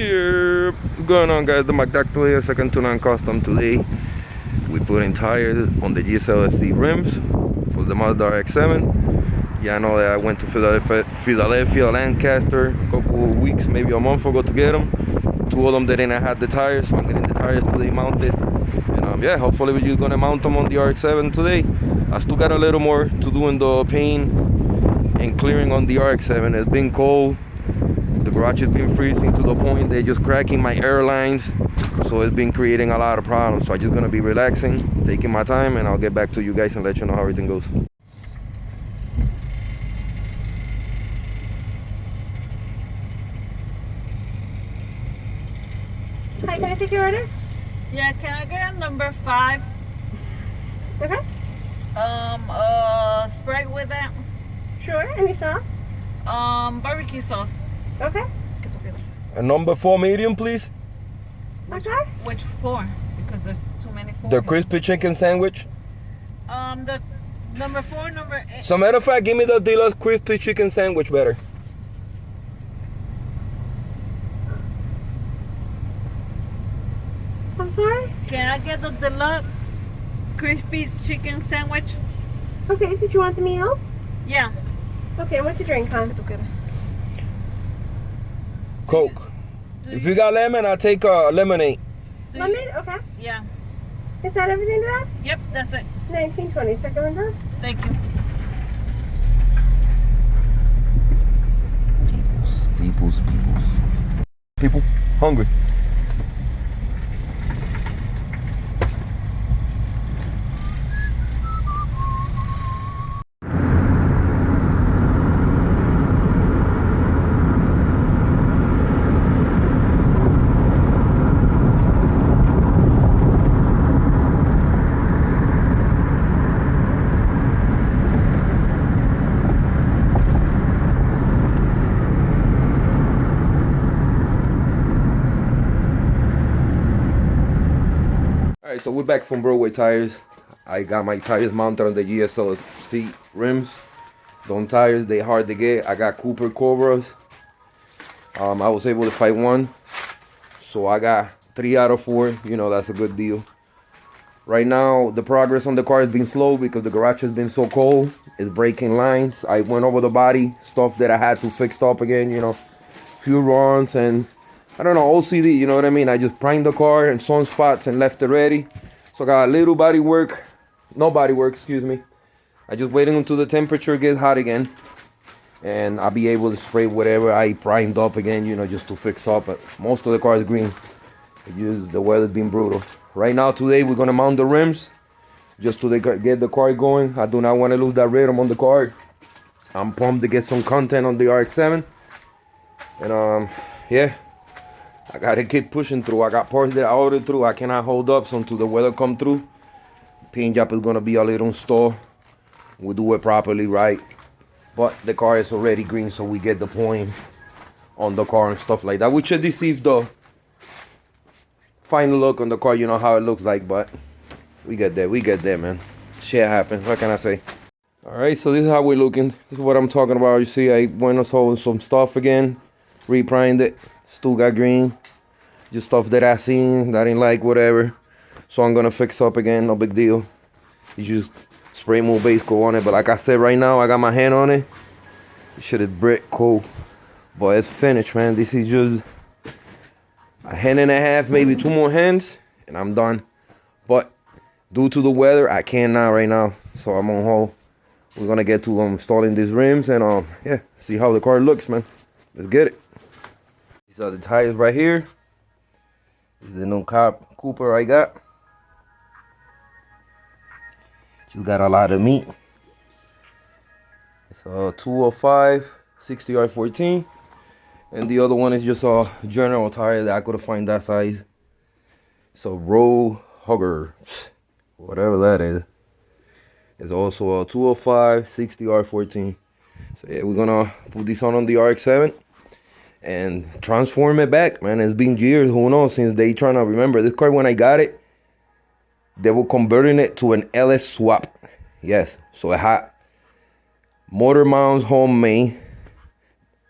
Yeah, what's going on, guys? The McDactyl here, second to none custom. Today we put in tires on the GSLSC rims for the Mazda rx7. Yeah, I know that I went to Philadelphia, Lancaster a couple of weeks, maybe a month ago to get them. Two of them they didn't have the tires, so I'm getting the tires today mounted. And yeah, hopefully we're just gonna mount them on the RX7 today. I still got a little more to do in the paint and clearing on the RX7. It's been cold. The garage has been freezing to the point they're just cracking my air lines, so it's been creating a lot of problems. So I'm just gonna be relaxing, taking my time, and I'll get back to you guys and let you know how everything goes. Hi, can I take your order? Yeah, can I get number 5? Okay. Sprite with that. Sure. Any sauce? Barbecue sauce. Okay. A number 4 medium, please. Okay. Which 4? Because there's too many 4s. The crispy chicken sandwich. The number 4, number 8. So matter of fact, give me the deluxe crispy chicken sandwich better. I'm sorry? Can I get the deluxe crispy chicken sandwich? Okay, did you want the meal? Yeah. Okay, what's your drink, hon? Coke. If you got lemon, I'll take a lemonade. Lemonade? Okay. Yeah. Is that everything to that? Yep, that's it. 1920, second window. Thank you. People hungry. Alright, so we're back from Broadway Tires. I got my tires mounted on the GSLC rims. Those tires, they hard to get. I got Cooper Cobras. I was able to fight one. So I got 3 out of 4. You know, that's a good deal. Right now, the progress on the car has been slow because the garage has been so cold. It's breaking lines. I went over the body, stuff that I had to fix up again, you know. Few runs and I don't know, OCD, you know what I mean? I just primed the car in some spots and left it ready. So I got a little body work, no body work, excuse me. I just waiting until the temperature gets hot again. And I'll be able to spray whatever I primed up again, you know, just to fix up. But most of the car is green. The weather's been brutal. Right now, today, we're gonna mount the rims just to get the car going. I do not want to lose that rhythm on the car. I'm pumped to get some content on the RX-7. And yeah. I gotta keep pushing through. I got parts that I ordered through. I cannot hold up so until the weather come through. Paint job is gonna be a little store. We'll do it properly, right? But the car is already green, so we get the point on the car and stuff like that. We should deceive the final look on the car, you know how it looks like, but we get there, man. Shit happens. What can I say? Alright, so this is how we're looking. This is what I'm talking about. You see, I went and sold some stuff again, reprimed it. Still got green. Just stuff that I seen, that I didn't like, whatever. So I'm gonna fix up again, no big deal. You just spray more base coat on it. But like I said, right now I got my hand on it. Shit is brick coat. But it's finished, man. This is just a hand and a half, maybe 2 more hands, and I'm done. But due to the weather, I can't now right now. So I'm on hold. We're gonna get to installing these rims and yeah, see how the car looks, man. Let's get it. These are the tires right here. This is the new Cooper I got. She's got a lot of meat. It's a 205 60R14. And the other one is just a general tire that I couldn't find that size. It's a road hugger, whatever that is. It's also a 205 60R14. So yeah, we're gonna put this on the RX-7. And transform it back, man. It's been years, who knows, since they trying to remember. This car, when I got it, they were converting it to an LS swap. Yes, so it had motor mounts, homemade,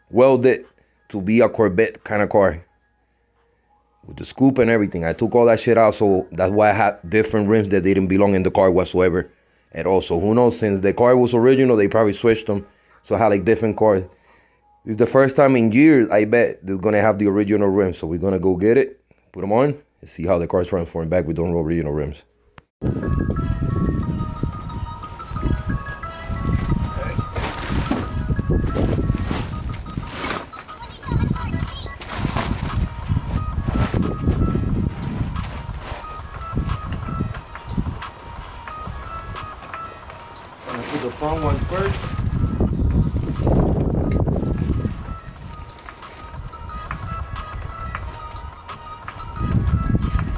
welded to be a Corvette kind of car. with the scoop and everything. I took all that shit out, so that's why I had different rims that didn't belong in the car whatsoever. And also, who knows, since the car was original, they probably switched them. So I had like different cars. This is the first time in years, I bet, they're going to have the original rims. So we're going to go get it, put them on, and see how the car's transforming back with the original rims. Gonna put the front one first.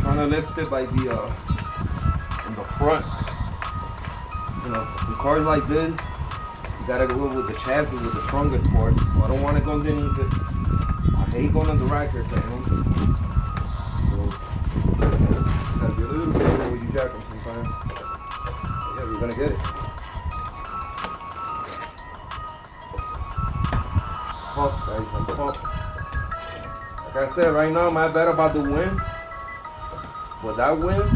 Trying to lift it by the in the front. You know, the cars like this, you gotta go with the chassis with the strongest part. So I don't want to go underneath it. I hate going on the rackers, you know. So, gotta be a little careful when you jack them sometimes. Yeah, we're gonna get it. Pump, guys, I'm pumped. Like I said, right now I'm not bad about the wind. But that wind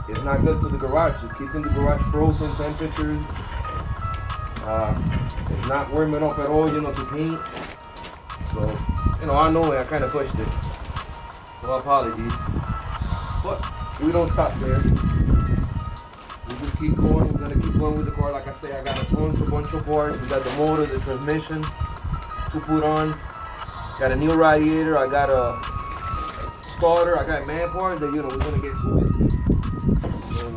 is not good for the garage. It's keeping the garage frozen temperatures. It's not warming up at all, you know, to paint. So, you know, I know I kind of pushed it. So apologies. But we don't stop there. We just keep going. We're gonna keep going with the car. Like I say, I got a bunch of parts. We got the motor, the transmission to put on. Got a new radiator. I got a starter. I got man parts that, you know, we're gonna get to it. So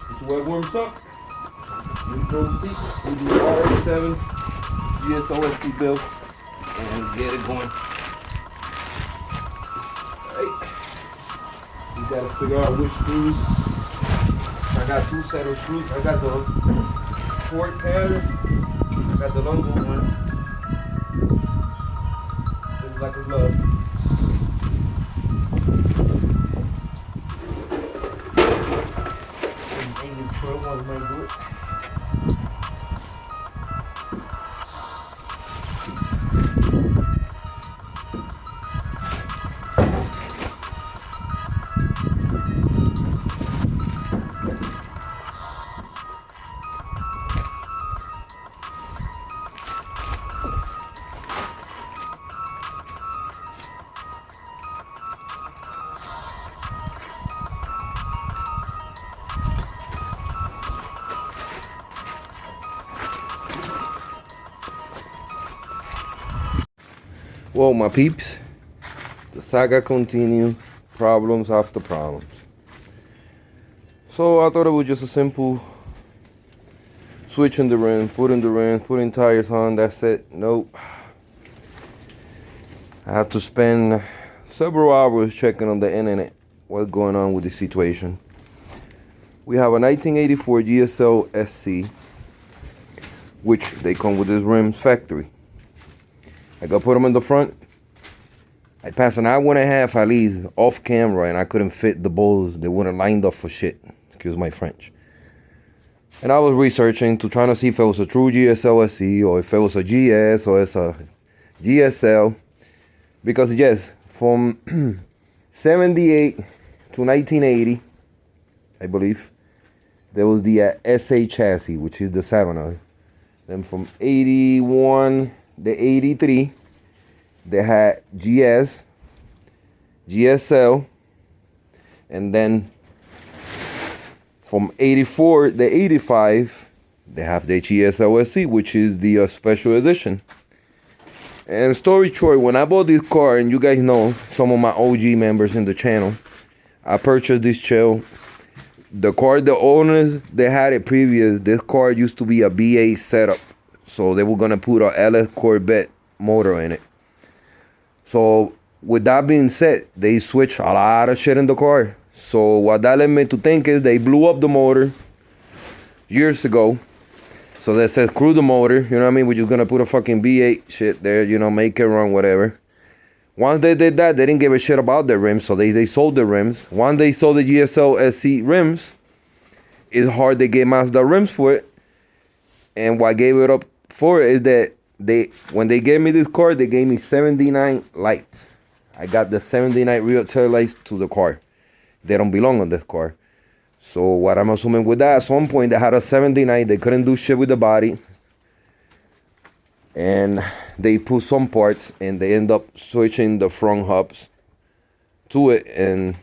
this is where it warms up. We proceed. We do rx7 GSOSC build and get it going. Alright. We gotta figure out which screws. I got two set of screws. I got the short pattern. I got the longer one. Just like a glove. Maybe 12 ones might do it. Well, my peeps, the saga continues, problems after problems. So I thought it was just a simple switching the rims, putting tires on, that's it. Nope. I had to spend several hours checking on the internet what's going on with the situation. We have a 1984 GSL SC, which they come with this rims factory. I go put them in the front. I passed an hour and a half at least off camera and I couldn't fit the bolts. They wouldn't lined up for shit. Excuse my French. And I was researching to try to see if it was a true GSL SE or if it was a GS or it's a GSL. Because yes, from 78 to 1980, I believe, there was the SA chassis, which is the 7er. Then from 81... the 83, they had GS, GSL, and then from 84, the 85, they have the GSLSC, which is the special edition. And story short, when I bought this car, and you guys know, some of my OG members in the channel, I purchased this shell. The car, the owners, they had it previous. This car used to be a B8 setup. So they were going to put a LS Corvette motor in it. So with that being said, they switched a lot of shit in the car. So what that led me to think is they blew up the motor years ago. So they said, screw the motor, you know what I mean? We're just going to put a fucking B8 shit there, you know, make it run, whatever. Once they did that, they didn't give a shit about the rims. So they sold the rims. Once they sold the GSL SC rims, it's hard to get Mazda rims for it. And what gave it up for it is that when they gave me this car, they gave me 79 lights. I got the 79 real taillights to the car. They don't belong on this car. So what I'm assuming with that, at some point they had a 79, they couldn't do shit with the body. And they put some parts and they end up switching the front hubs to it. And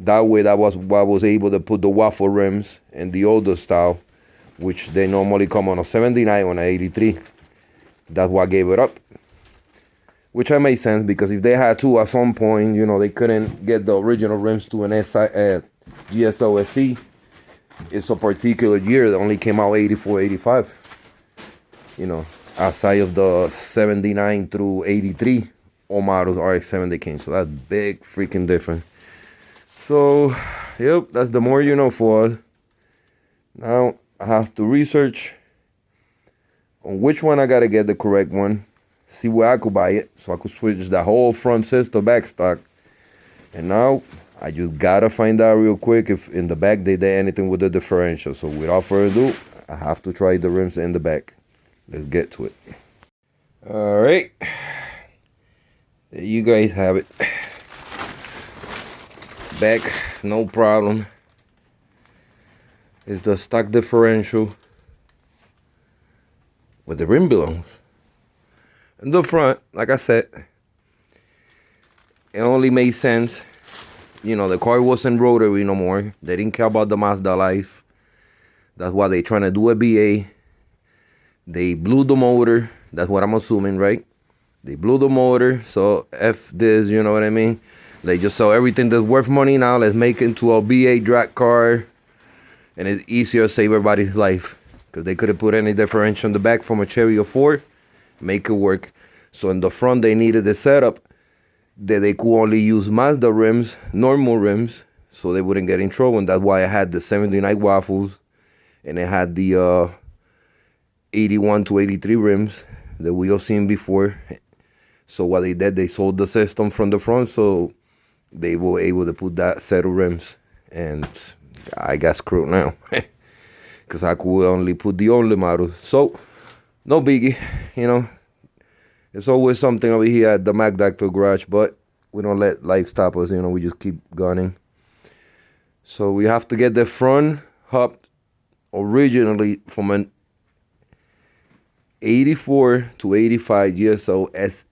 that way that was why I was able to put the waffle rims in the older style, which they normally come on a 79 or an 83. That's why I gave it up. Which I made sense, because if they had to at some point, you know, they couldn't get the original rims to an GSO SC. It's a particular year that only came out 84, 85. You know, outside of the 79 through 83, all models rx7 they came. So that's big freaking difference. So, yep, that's the more you know for us. Now I have to research on which one I gotta get the correct one. See where I could buy it, so I could switch the whole front system back stock. And now I just gotta find out real quick if in the back they did anything with the differential. So without further ado, I have to try the rims in the back. Let's get to it. All right, there you guys have it. Back, no problem. It's the stock differential where the rim belongs. In the front, like I said, it only made sense. You know, the car wasn't rotary no more. They didn't care about the Mazda life. That's why they trying to do a BA. They blew the motor. That's what I'm assuming, right? They blew the motor. So F this, you know what I mean? They just sell everything that's worth money now. Let's make it into a BA drag car. And it's easier to save everybody's life. Because they could have put any differential in the back from a Cherry or Ford. Make it work. So in the front they needed the setup that they could only use Mazda rims, normal rims, so they wouldn't get in trouble. And that's why I had the 79 waffles and it had the 81 to 83 rims that we all seen before. So what they did, they sold the system from the front, so they were able to put that set of rims. And I got screwed now because I could only put the only model. So no biggie, you know. There's always something over here at the Mac Doctor Garage, but we don't let life stop us, you know. We just keep gunning. So we have to get the front hub originally from an 84 to 85 GSO SE.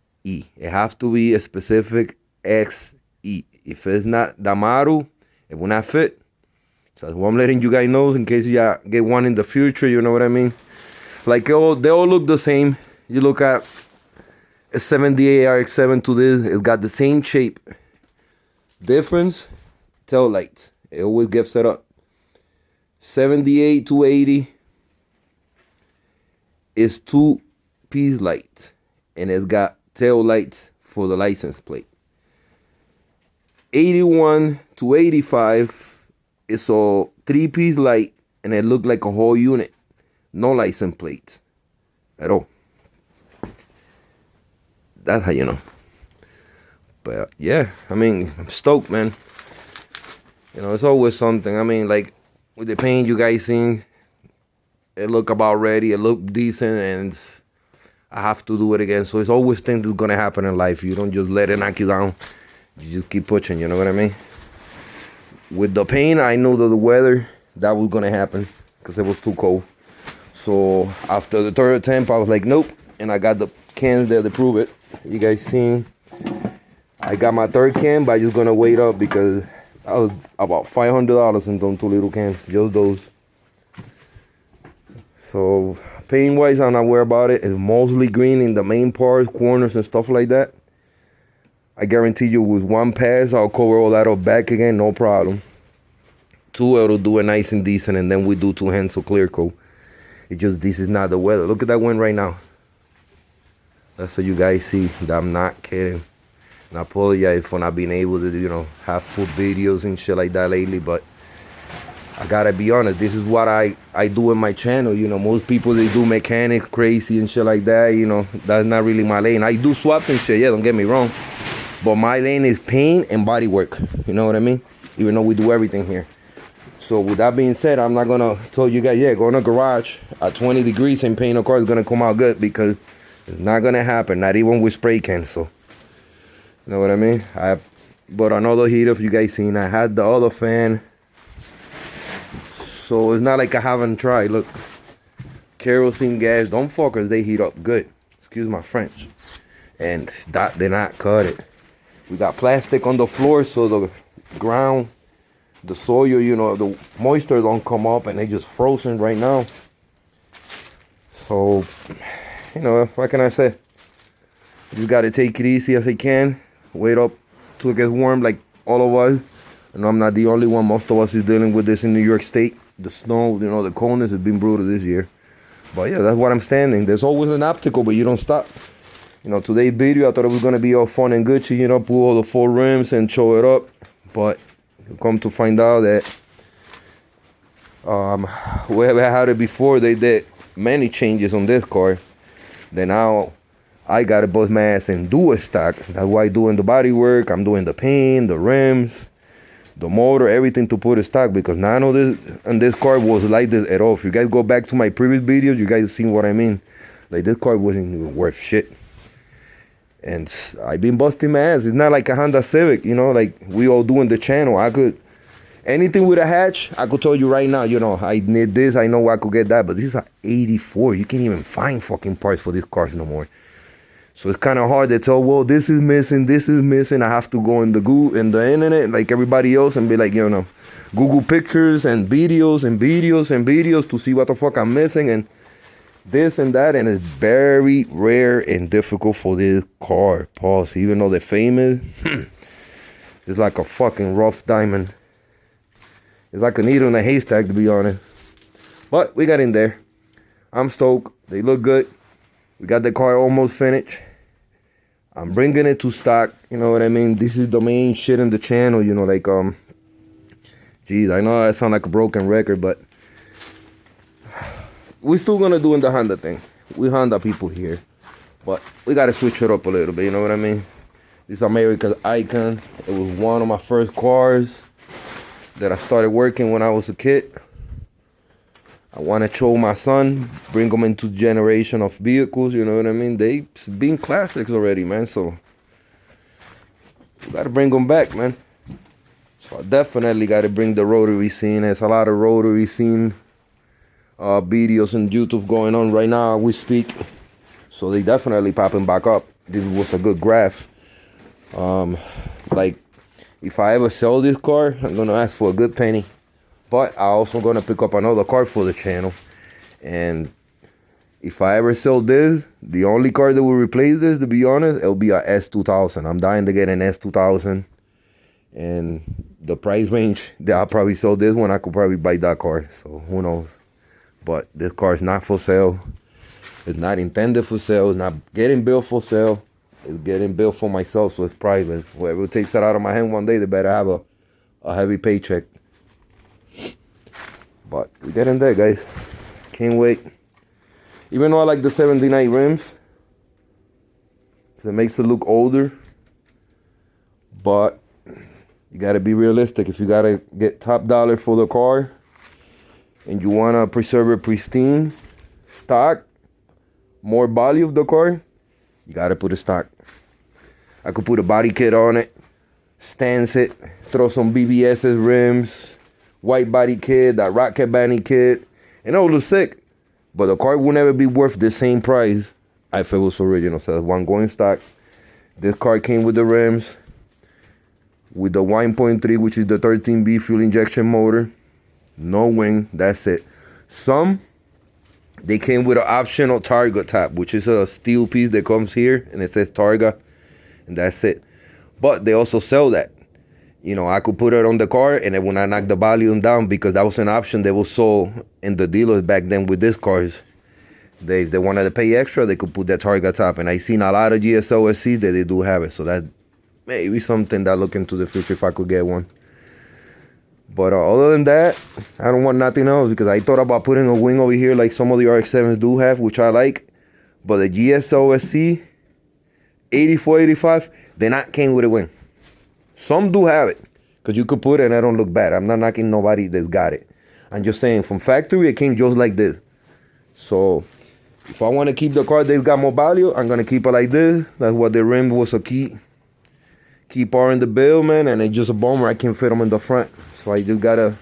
It have to be a specific XE. If it's not the model, it will not fit. So that's what I'm letting you guys know in case you get one in the future, you know what I mean? Like, they all look the same. You look at a 78 RX7 to this, it's got the same shape. Difference, tail lights. It always gets set up. 78 to 80 is 2-piece lights. And it's got tail lights for the license plate. 81 to 85 is a 3-piece light. And it looked like a whole unit. No license plates at all. That's how you know. But yeah, I mean, I'm stoked, man. You know, it's always something. I mean, like with the paint you guys seen, it look about ready, it look decent, and I have to do it again. So it's always things that's gonna happen in life. You don't just let it knock you down. You just keep pushing, you know what I mean? With the paint, I knew that the weather, that was gonna happen because it was too cold. So after the third attempt, I was like, nope. And I got the cans there to prove it. You guys seen? I got my third can, but I'm just gonna wait up because that was about $500 in those 2 little cans, just those. So paint wise, I'm not worried about it. It's mostly green in the main parts, corners and stuff like that. I guarantee you with one pass, I'll cover all that up back again, no problem. 2, it'll do it nice and decent, and then we do 2 hands of clear coat. It just, this is not the weather. Look at that wind right now. That's so you guys see that I'm not kidding. And I apologize for not being able to, you know, have put videos and shit like that lately, but I gotta be honest, this is what I do in my channel. You know, most people, they do mechanics crazy and shit like that, you know. That's not really my lane. I do swap and shit, yeah, don't get me wrong. But my lane is paint and body work. You know what I mean? Even though we do everything here. So with that being said, I'm not gonna tell you guys, yeah, go in a garage at 20 degrees and paint a car is gonna come out good, because it's not gonna happen, not even with spray cans. So You know what I mean? I bought another heater. If you guys seen, I had the other fan. So it's not like I haven't tried. Look, kerosene gas, don't fuckers, they heat up good. Excuse my French. And that did not cut it. We got plastic on the floor so the ground, the soil, you know, the moisture don't come up, and they just frozen right now. So, you know, what can I say? You gotta take it easy as I can. Wait up till it gets warm, like all of us. I know I'm not the only one. Most of us is dealing with this in New York State. The snow, you know, the coldness has been brutal this year. But yeah, that's what I'm standing. There's always an obstacle, but you don't stop. You know, today's video, I thought it was gonna be all fun and Gucci, you know, pull all the 4 rims and show it up. But come to find out that whoever had it before, they did many changes on this car. Then now I gotta bust my ass and do a stock. That's why I'm doing the body work. I'm doing the paint, the rims, the motor, everything to put a stock, because none of this and this car was like this at all. If you guys go back to my previous videos, you guys seen what I mean. Like, this car wasn't even worth shit. And I've been busting my ass. It's not like a Honda Civic, you know, like we all do in the channel. I could, anything with a hatch, I could tell you right now, you know, I need this, I know I could get that. But this is an 84. You can't even find fucking parts for these cars no more. So it's kind of hard to tell, well, this is missing, this is missing. I have to go in the internet like everybody else and be like, you know, Google pictures and videos and videos and videos to see what the fuck I'm missing and this and that. And it's very rare and difficult for this car. Pause. Even though they're famous, it's like a fucking rough diamond. It's like a needle in a haystack, to be honest. But we got in there. I'm stoked. They look good. We got the car almost finished. I'm bringing it to stock. You know what I mean? This is the main shit in the channel. You know, like, geez, I know I sound like a broken record, but we're still gonna do the Honda thing. We Honda people here, but we gotta switch it up a little bit. You know what I mean? This is America's Icon. It was one of my first cars that I started working when I was a kid. I want to show my son, bring them into generation of vehicles, you know what I mean? They've been classics already, man, so you got to bring them back, man. So I definitely got to bring the rotary scene. There's a lot of rotary scene videos on YouTube going on right now as we speak. So they definitely popping back up. This was a good graph. Like, if I ever sell this car, I'm going to ask for a good penny. But I also gonna pick up another car for the channel. And if I ever sell this, the only car that will replace this, to be honest, it'll be a S2000. I'm dying to get an S2000. And the price range that I'll probably sell this one, I could probably buy that car. So who knows? But this car is not for sale. It's not intended for sale. It's not getting built for sale. It's getting built for myself, so it's private. Whoever takes it out of my hand one day, they better have a heavy paycheck. But we get in there, guys. Can't wait. Even though I like the 79 rims, because it makes it look older. But you got to be realistic. If you got to get top dollar for the car and you want to preserve it pristine, stock, more value of the car, you got to put a stock. I could put a body kit on it, stance it, throw some BBS's rims, white body kit, that rocket body kit, and it will look sick. But the car will never be worth the same price if it was original. So that's one going stock. This car came with the rims, with the 1.3, which is the 13B fuel injection motor. No wing, that's it. Some, they came with an optional Targa top, which is a steel piece that comes here, and it says Targa, and that's it. But they also sell that. You know, I could put it on the car, and then when I knock the volume down, because that was an option that was sold in the dealers back then with these cars. If they wanted to pay extra, they could put that Targa top. And I seen a lot of GSOSCs that they do have it. So that maybe something that I look into the future if I could get one. But other than that, I don't want nothing else, because I thought about putting a wing over here like some of the RX7s do have, which I like. But the GSOSC 84, 85, they not came with a wing. Some do have it, because you could put it and it don't look bad. I'm not knocking nobody that's got it. I'm just saying, from factory, it came just like this. So, if I want to keep the car that's got more value, I'm going to keep it like this. That's what the rim was a key. keep powering the bill, man, and it's just a bummer I can't fit them in the front. So I just gotta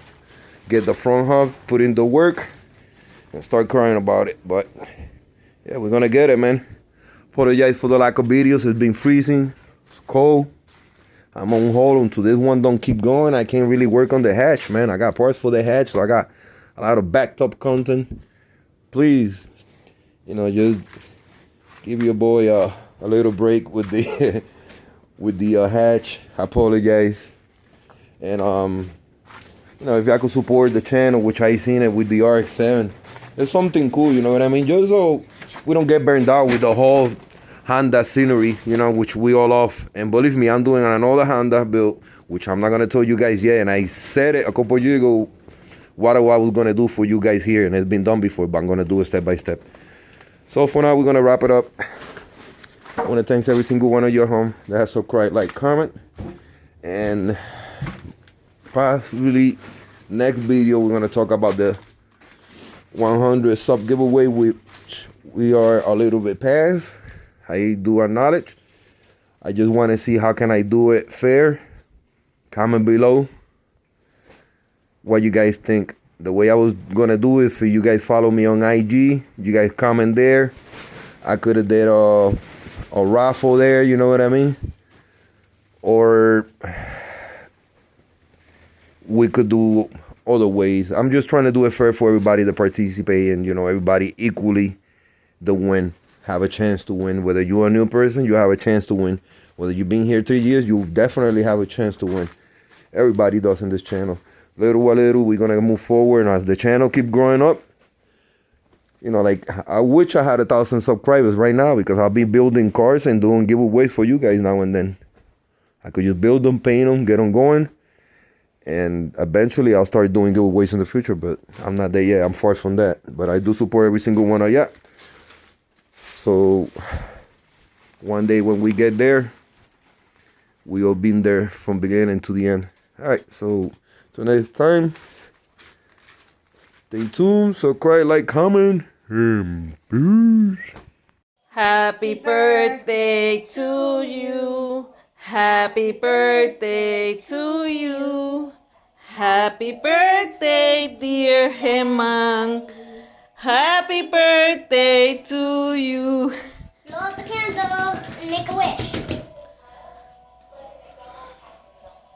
get the front hub, put in the work, and start crying about it. But yeah, we're gonna get it, man. Apologize for the lack of videos. It's been freezing, it's cold. I'm on hold until this one don't keep going. I can't really work on the hatch, man. I got parts for the hatch, so I got a lot of backed up content. Please, just give your boy a little break with the with the hatch. I apologize. And if y'all could support the channel, which I seen it with the RX7, it's something cool, you know what I mean? Just so we don't get burned out with the whole Honda scenery, which we all love. And believe me, I'm doing another Honda build, which I'm not gonna tell you guys yet. And I said it a couple of years ago what I was gonna do for you guys here, and it's been done before, but I'm gonna do it step by step. So for now, we're gonna wrap it up. I wanna thank every single one of you at home that has subscribed, like, comment, and possibly next video we're gonna talk about the 100 sub giveaway, which we are a little bit past. I do acknowledge. I just want to see how can I do it fair. Comment below what you guys think. The way I was gonna do it, if you guys follow me on IG, you guys comment there. I could have did a raffle there, you know what I mean? Or we could do other ways. I'm just trying to do it fair for everybody to participate, and everybody equally the win. Have a chance to win. Whether you're a new person, you have a chance to win. Whether you've been here 3 years, you definitely have a chance to win. Everybody does in this channel. Little by little, we're gonna move forward, and as the channel keep growing up, I wish I had 1,000 subscribers right now, because I'll be building cars and doing giveaways for you guys now and then. I could just build them, paint them, get them going, and eventually I'll start doing giveaways in the future. But I'm not there yet. I'm far from that. But I do support every single one of you. So one day when we get there, we all been there from beginning to the end. All right, so till next time, stay tuned, subscribe, like, comment, and peace. Happy birthday to you. Happy birthday to you. Happy birthday, dear Heman. Happy birthday to you. Blow out the candles and make a wish.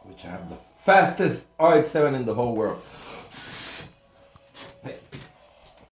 Which I have the fastest RX7 in the whole world.